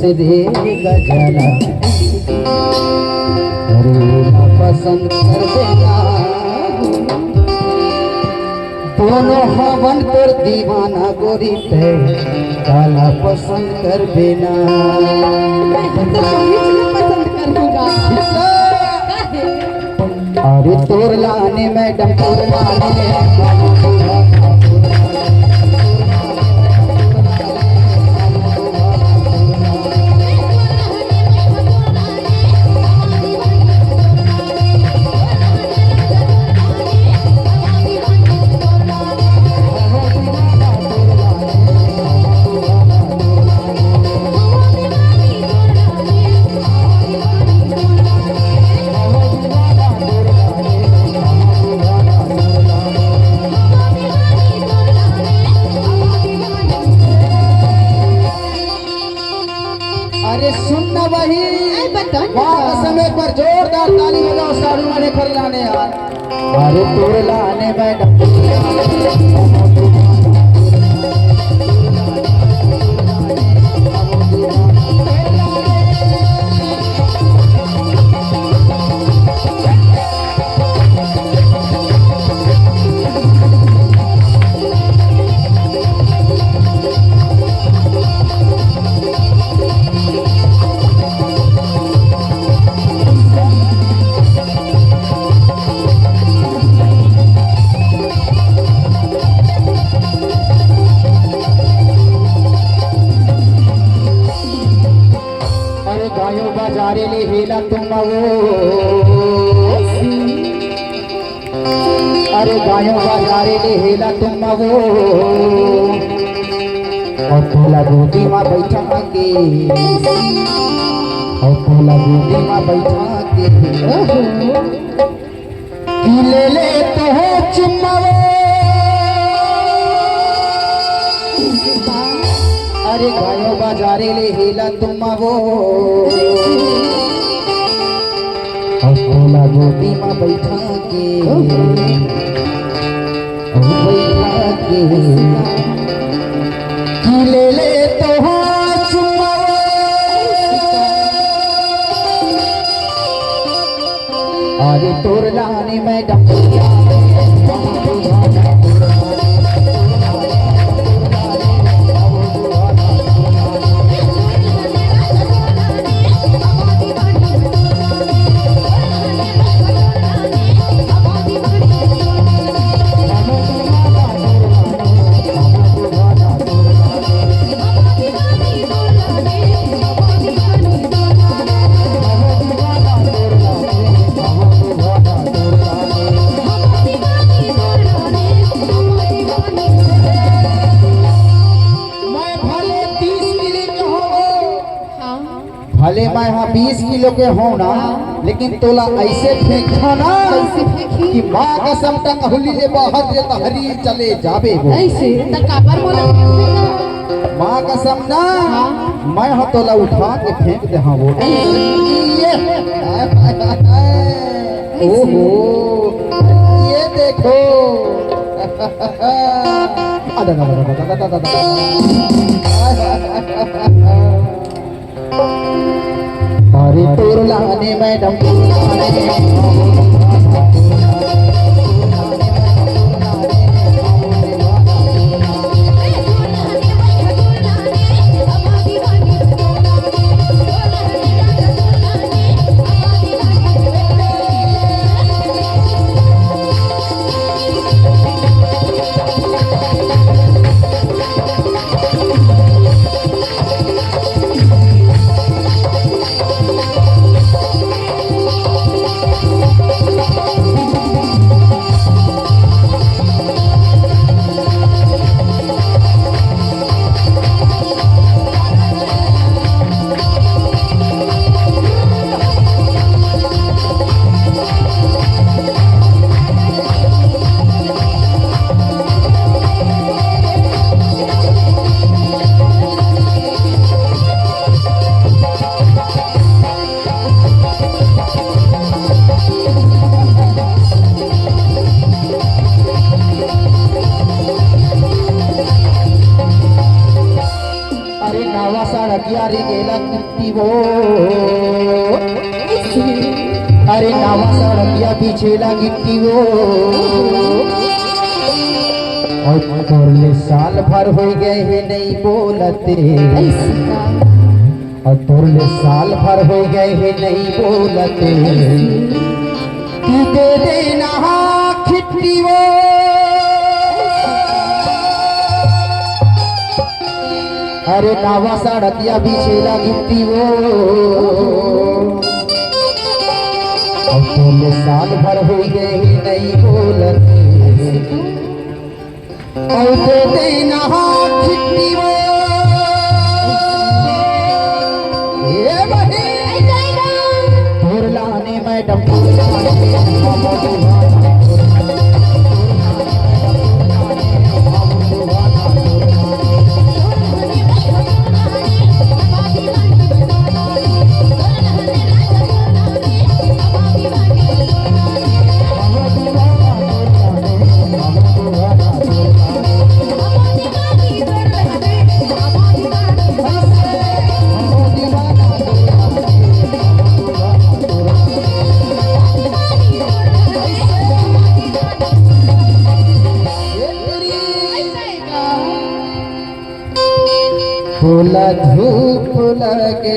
रे गजला ना पसंद कर देना दोनों हवन कर दीवाना गोरी पे काला पसंद कर देना अरे तोर लाने मैडम तोर लाने कसम एक बार जोरदार ताली बजाओ साड़ू वाले खिलाने यार अरे तोर लाने मैडम बाजारे ले हेला तुम वो अरे गायों बाजारे ले हेला तुम वो और तोला गोदी माँ बैठा के और तोला गोदी माँ बैठा के ले ले तो हो चुम्मा वो अरे गायों बाजारे ले हेला तुम वो और तोला गोदी माँ बैठा के बैठा के ले ले तो हो चुम्मा अरे तोर लाने मैडम भले मैं यहाँ 20 किलो के हो ना लेकिन तोला ऐसे फेंका ना कि माँ कसम तक हुली ले बाहर जे तहरी चले जाबे वो ऐसे तकाबर बोला माँ कसम ना मैं हाँ तोला उठा के फेंक दे हाँ वो ओहो ये देखो अरे तोर लाने मैडम तारी गेला किट्टी वो अरे नावा सड़किया पीछेला गिट्टी वो और तोरले साल भर हो गए है नहीं बोलते और तोरले साल भर हो गए है नहीं बोलते दे देना खिट्टी वो अरे नावा सड़किया पीछेला गिट्टी वो और तोरले साल भर हो गए है नहीं बोलते और दे देना खिट्टी वो ये बही तोरलाने मैडम फूला धूप लगे